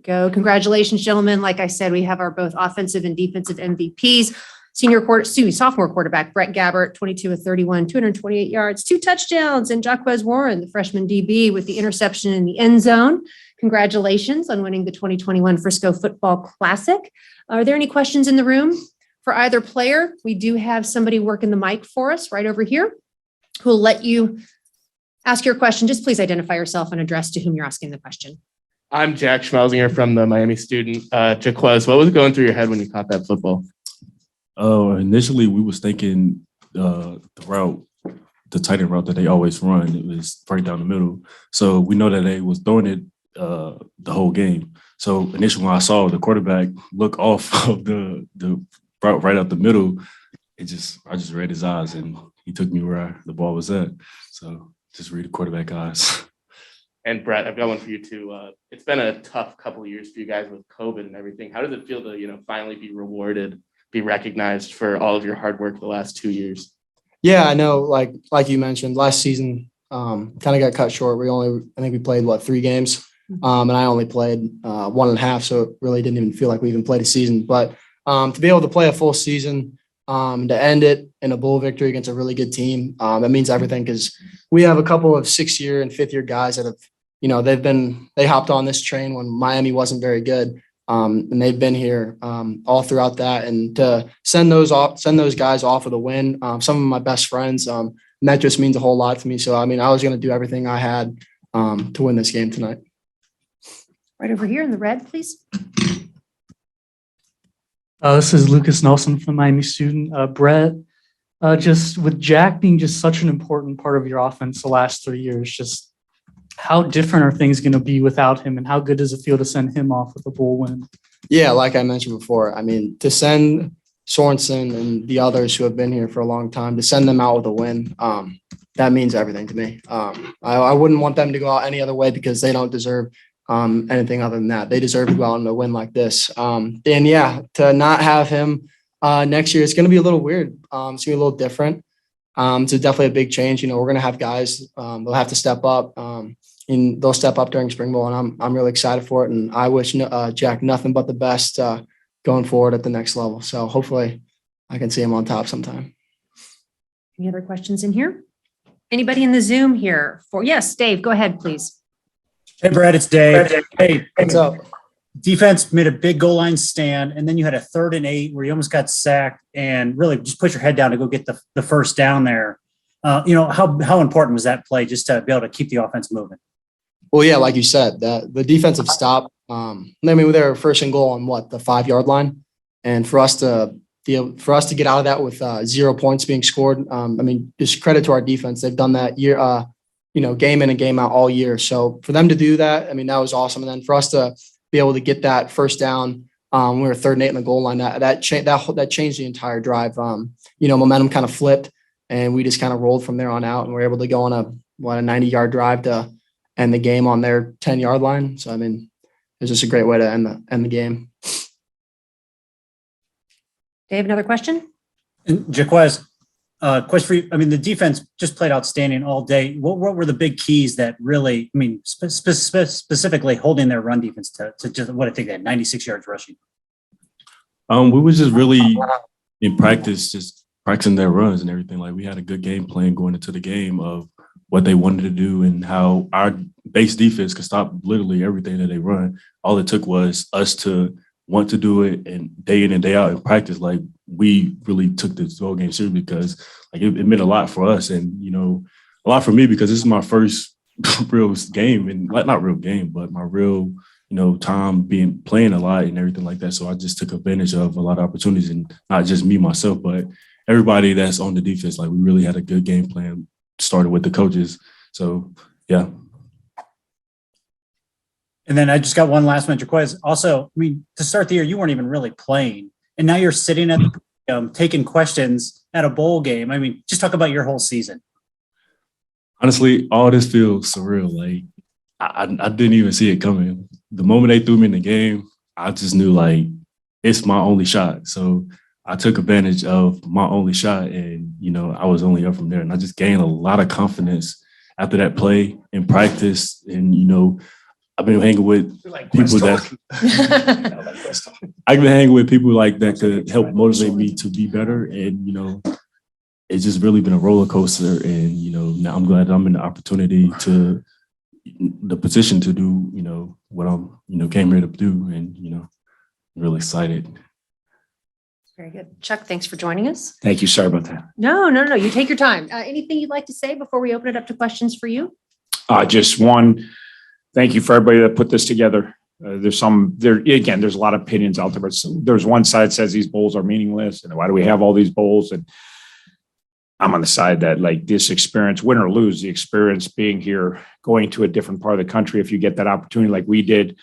go. Congratulations, gentlemen. Like I said, we have our both offensive and defensive MVPs. Sophomore quarterback Brett Gabbert, 22 of 31, 228 yards, 2 touchdowns, and Jaquez Warren, the freshman DB, with the interception in the end zone. Congratulations on winning the 2021 Frisco Football Classic. Are there any questions in the room for either player? We do have somebody working the mic for us right over here who will let you ask your question. Just please identify yourself and address to whom you're asking the question. I'm Jack Schmelzinger from the Miami Student. Jaquez, what was going through your head when you caught that football? Initially, we was thinking the tight end route that they always run. It was right down the middle. So we know that they was throwing it the whole game. So initially, when I saw the quarterback look off of the route right up the middle, I just read his eyes and he took me where the ball was at. So just read the quarterback eyes. And Brett, I've got one for you too. It's been a tough couple of years for you guys with COVID and everything. How does it feel to, finally be rewarded, be recognized for all of your hard work the last 2 years? Yeah, I know. Like you mentioned, last season kind of got cut short. I think we played 3 games, and I only played 1.5, so it really didn't even feel like we even played a season. But to be able to play a full season, to end it in a bowl victory against a really good team, that means everything, because we have a couple of 6-year and 5th-year guys that have, they hopped on this train when Miami wasn't very good. And they've been here all throughout that, and to send those guys off with a win. Some of my best friends, and that just means a whole lot to me. So I was going to do everything I had to win this game tonight. Right over here in the red, please. This is Lucas Nelson from Miami Student. Brett, just with Jack being just such an important part of your offense the last 3 years, just how different are things going to be without him, and how good does it feel to send him off with a bowl win? Yeah, like I mentioned before, to send Sorensen and the others who have been here for a long time, to send them out with a win, that means everything to me. I wouldn't want them to go out any other way, because they don't deserve anything other than that. They deserve to go out on a win like this. And yeah, to not have him next year, it's going to be a little weird. It's going to be a little different. So definitely a big change. We're going to have guys, they'll have to step up. And they'll step up during spring ball, and I'm really excited for it. And I wish Jack nothing but the best going forward at the next level. So hopefully I can see him on top sometime. Any other questions in here? Anybody in the Zoom here? Yes, Dave, go ahead, please. Hey, Brett, it's Dave. Hey, What's up? Defense made a big goal line stand, and then you had a 3rd and 8 where you almost got sacked, and really just put your head down to go get the first down there. How important was that play just to be able to keep the offense moving? Well, yeah, like you said, the defensive stop. They were first and goal on the 5-yard line, and for us to get out of that with 0 points being scored. Just credit to our defense. They've done that year, game in and game out all year. So for them to do that, that was awesome. And then for us to be able to get that first down, we were 3rd and 8 in the goal line. That changed the entire drive. Momentum kind of flipped, and we just kind of rolled from there on out, and we're able to go on a 90-yard drive to end the game on their 10-yard line. So, it was just a great way to end the game. Dave, another question? And Jaquez, question for you. The defense just played outstanding all day. What were the big keys that really, specifically holding their run defense to just what I think they had 96 yards rushing? We was just really in practice, just practicing their runs and everything. Like, we had a good game plan going into the game of what they wanted to do and how our base defense could stop literally everything that they run. All it took was us to want to do it, and day in and day out in practice, like, we really took this whole game seriously, because it meant a lot for us, and a lot for me, because this is my first real game, and not real game, but my real time playing a lot and everything like that. So I just took advantage of a lot of opportunities, and not just me myself, but everybody that's on the defense. Like, we really had a good game plan, started with the coaches. So yeah. And then I just got one last one, Jaquez. Also, to start the year, you weren't even really playing, and now you're sitting at the taking questions at a bowl game. Just talk about your whole season. Honestly, all this feels surreal. Like, I didn't even see it coming. The moment they threw me in the game, I just knew, it's my only shot. So I took advantage of my only shot, and I was only up from there. And I just gained a lot of confidence after that play in practice, and I've been hanging with Like people West that talk. Like West talk. I've been hanging with people like that could help motivate me to be better. And, it's just really been a roller coaster. And, now I'm glad I'm in the position to do, what I'm, came here to do. And, really excited. Very good. Chuck, thanks for joining us. Thank you. Sorry about that. No. You take your time. Anything you'd like to say before we open it up to questions for you? Just one, thank you for everybody that put this together. There's a lot of opinions out there, but there's one side that says these bowls are meaningless and why do we have all these bowls? And I'm on the side that like this experience, win or lose, the experience being here, going to a different part of the country, if you get that opportunity like we did,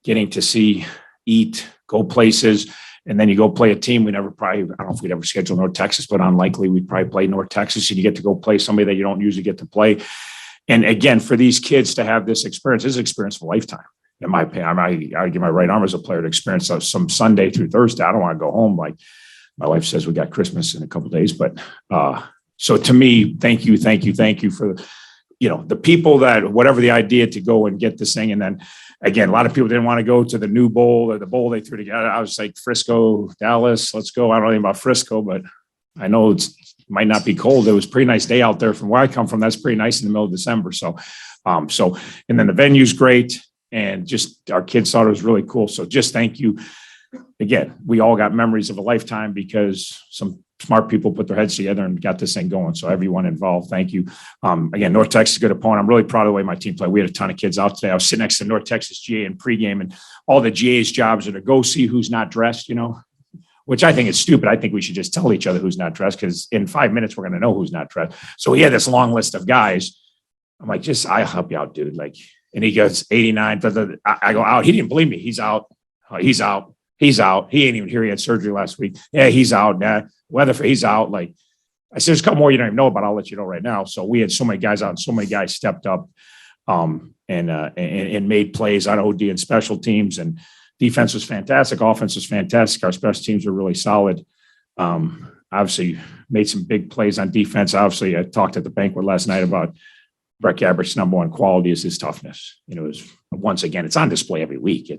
getting to see, eat, go places, and then you go play a team. I don't know if we'd ever schedule North Texas, but unlikely we'd probably play North Texas and you get to go play somebody that you don't usually get to play. And again, for these kids to have this experience is an experience of a lifetime. In my opinion, I give my right arm as a player to experience some Sunday through Thursday. I don't want to go home. Like my wife says, we got Christmas in a couple of days, but so to me, thank you for, the people that, whatever the idea to go and get this thing. And then again, a lot of people didn't want to go to the new bowl or the bowl they threw together. I was like, Frisco, Dallas, let's go. I don't know anything about Frisco, but I know it might not be cold. It was a pretty nice day out there from where I come from. That's pretty nice in the middle of December. So, and then the venue's great. And just our kids thought it was really cool. So just thank you. Again, we all got memories of a lifetime because some smart people put their heads together and got this thing going. So everyone involved, thank you. Again, North Texas is a good opponent. I'm really proud of the way my team played. We had a ton of kids out today. I was sitting next to North Texas GA in pregame, and all the GA's jobs are to go see who's not dressed, which I think is stupid. I think we should just tell each other who's not dressed because in 5 minutes, we're going to know who's not dressed. So he had this long list of guys. I'm like, I'll help you out, dude. Like, and he goes 89. I go out. He didn't believe me. He's out. He's out. He's out. He ain't even here. He had surgery last week. Yeah, he's out. Nah, he's out. Like I said, there's a couple more you don't even know about. I'll let you know right now. So we had so many guys out and so many guys stepped up and made plays on OD and special teams, and defense was fantastic. Offense was fantastic. Our special teams were really solid. Obviously made some big plays on defense. Obviously I talked at the banquet last night about Brett Gabbert's number one quality is his toughness. Once again, it's on display every week.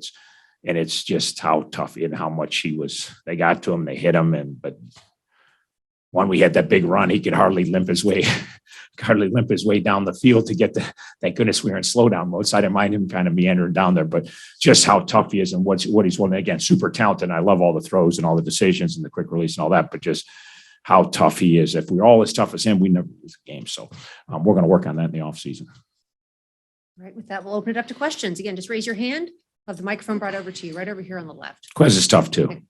It's just how tough and how much they got to him, they hit him. But when we had that big run, he could hardly limp his way down the field to get thank goodness we were in slow down mode. So I didn't mind him kind of meandering down there, but just how tough he is and what he's willing. Again, super talented. And I love all the throws and all the decisions and the quick release and all that, but just how tough he is. If we're all as tough as him, we never lose a game. So we're going to work on that in the off season. Right. With that, we'll open it up to questions. Again, just raise your hand. Have the microphone brought over to you, right over here on the left. Quiz is tough too.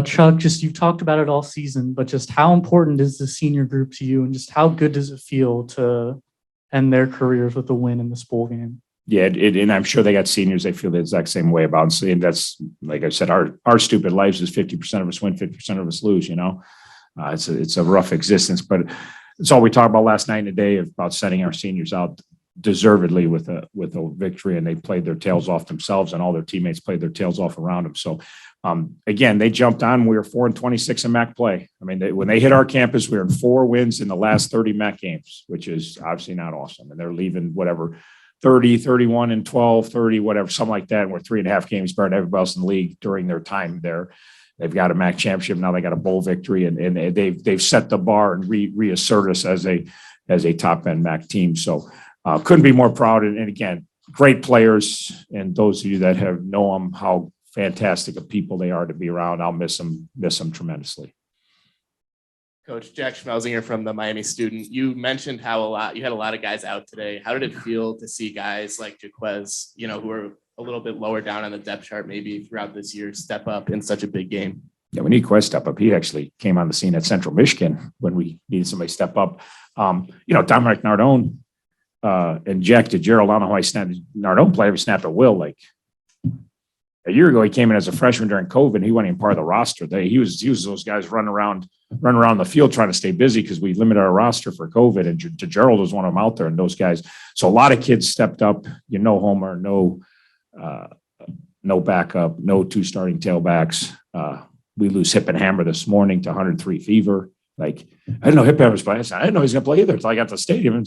Chuck, you've talked about it all season, but just how important is the senior group to you, and just how good does it feel to end their careers with a win in this bowl game? Yeah, and I'm sure they got seniors. They feel the exact same way about it. And that's, like I said, our stupid lives is 50% of us win, 50% of us lose. It's a rough existence, but it's all we talked about last night and today about setting our seniors out deservedly with a victory, and they played their tails off themselves, and all their teammates played their tails off around them. So again, they jumped on. We were 4-26 in MAC play. I mean, when they hit our campus, we were in 4 wins in the last 30 MAC games, which is obviously not awesome. And they're leaving 30, 31 and 12, 30, whatever, something like that. And we're 3.5 games better than everybody else in the league during their time there. They've got a MAC championship. Now they got a bowl victory, and they've set the bar and reassert us as a top end MAC team. So couldn't be more proud. And again, great players. And those of you that know them, how fantastic of people they are to be around. I'll miss them tremendously. Coach Jack Schmelzinger from the Miami Student. You mentioned how you had a lot of guys out today. How did it feel to see guys like Jaquez, who are a little bit lower down on the depth chart, maybe throughout this year, step up in such a big game? Yeah, we need Quest step up. He actually came on the scene at Central Michigan when we needed somebody to step up. Dominic Nardone and Jack DeGerald, I don't know how he snapped. Nardone played every snap at will. Like a year ago, he came in as a freshman during COVID. He wasn't even part of the roster. He was those guys running around the field trying to stay busy because we limited our roster for COVID. And DeGerald was one of them out there, and those guys. So a lot of kids stepped up. Homer, no backup, no 2 starting tailbacks. We lose Hip and Hammer this morning to 103 fever. Like, I didn't know Hip Hammer was playing. I didn't know he was going to play either until I got to the stadium.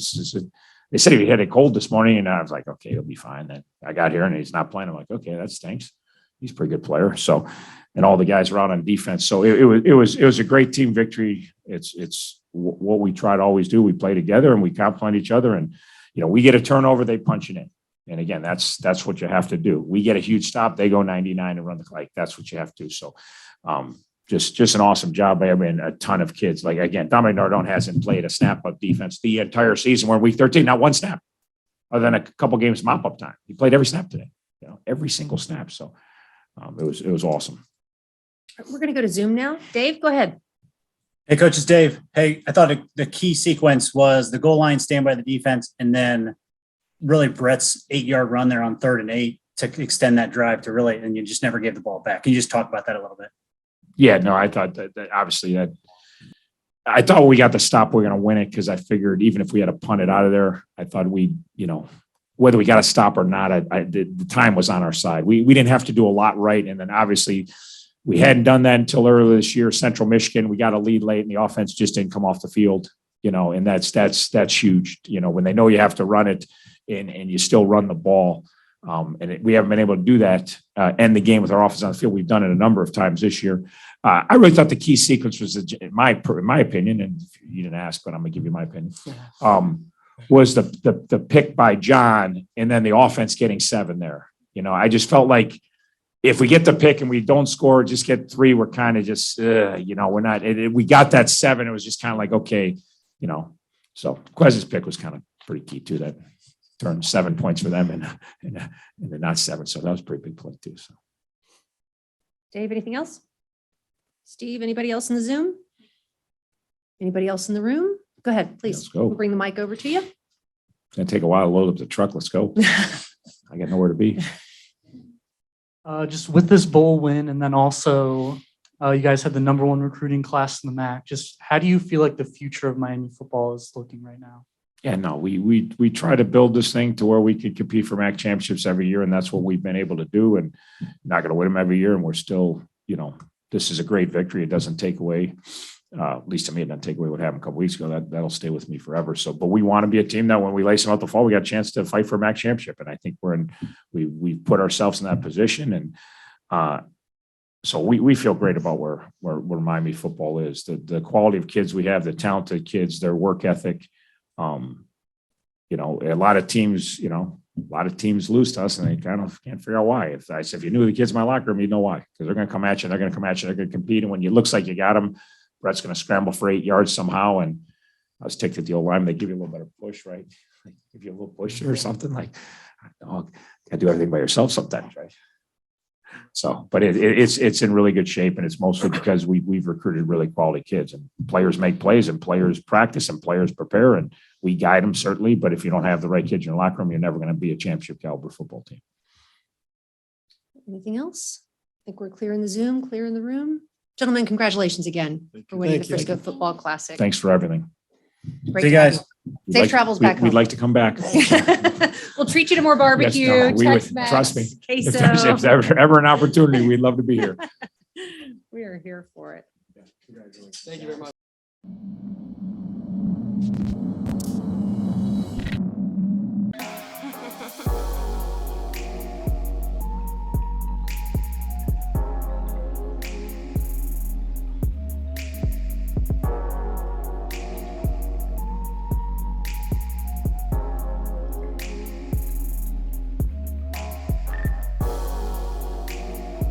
they said he had a cold this morning, and I was like, okay, he'll be fine. Then I got here and he's not playing. I'm like, okay, that stinks. He's a pretty good player. So, and all the guys were out on defense. So it was a great team victory. It's what we try to always do. We play together and we complement each other. And, we get a turnover, they punch it in. And again, that's what you have to do. We get a huge stop, they go 99 and run the clock. That's what you have to do. So, just an awesome job by a ton of kids. Like, again, Dominic Nardone hasn't played a snap of defense the entire season. We're in week 13, not one snap, other than a couple games mop up time. He played every snap today, every single snap. So it was awesome. We're going to go to Zoom now. Dave, go ahead. Hey, Coach, it's Dave. Hey, I thought the key sequence was the goal line, stand by the defense, and then really Brett's 8-yard run there on 3rd and 8 to extend that drive to really, and you just never gave the ball back. Can you just talk about that a little bit? Yeah, no, I thought that obviously that I thought we got the stop, we're going to win it, because I figured even if we had to punt it out of there, I thought whether we got a stop or not, the time was on our side. We didn't have to do a lot right. And then obviously we hadn't done that until earlier this year. Central Michigan, we got a lead late and the offense just didn't come off the field, and that's huge, when they know you have to run it and you still run the ball. We haven't been able to do that, end the game with our offense on the field. We've done it a number of times this year. I really thought the key sequence was, in my opinion, and you didn't ask, but I'm going to give you my opinion, was the pick by John and then the offense getting 7 there. I just felt like if we get the pick and we don't score, just get 3, we're kind of just, we're not, we got that 7. It was just kind of like, okay, so Quez's pick was kind of pretty key to that. Turned 7 points for them and they're not 7. So that was a pretty big play too. So, Dave, anything else? Steve, anybody else in the Zoom? Anybody else in the room? Go ahead, please. Let's go. We'll bring the mic over to you. It's gonna take a while to load up the truck. Let's go. I got nowhere to be. Just with this bowl win, and then also you guys had the #1 recruiting class in the MAC. Just how do you feel like the future of Miami football is looking right now? Yeah, no, we try to build this thing to where we could compete for MAC championships every year, and that's what we've been able to do. And not going to win them every year, and we're still, this is a great victory. It doesn't take away, at least to me, it doesn't take away what happened a couple weeks ago. That'll stay with me forever. So, but we want to be a team that when we lace them out the fall, we got a chance to fight for a MAC championship, and I think we've put ourselves in that position, and so we feel great about where Miami football is. The quality of kids we have, the talented kids, their work ethic. A lot of teams lose to us and they kind of can't figure out why. If you knew the kids in my locker room, you'd know why, because they're going to come at you, they're going to compete. And when it looks like you got them, Brett's going to scramble for 8 yards somehow. And I was ticked at the old line. They give you a little better push, right? Give you a little push or something like, got to do everything by yourself sometimes, right? So, but it's in really good shape, and it's mostly because we've recruited really quality kids, and players make plays and players practice and players prepare, and we guide them certainly. But if you don't have the right kids in your locker room, you're never going to be a championship caliber football team. Anything else? I think we're clear in the Zoom, clear in the room. Gentlemen, congratulations again for winning the Frisco Football Classic. Thanks for everything. Great See you to have guys. Safe travels back We'd home. like to come back. We'll treat you to more barbecue. Yes, no, Tex-Mex, trust me. If queso. there's ever an opportunity, we'd love to be here. We are here for it. Thank you very much.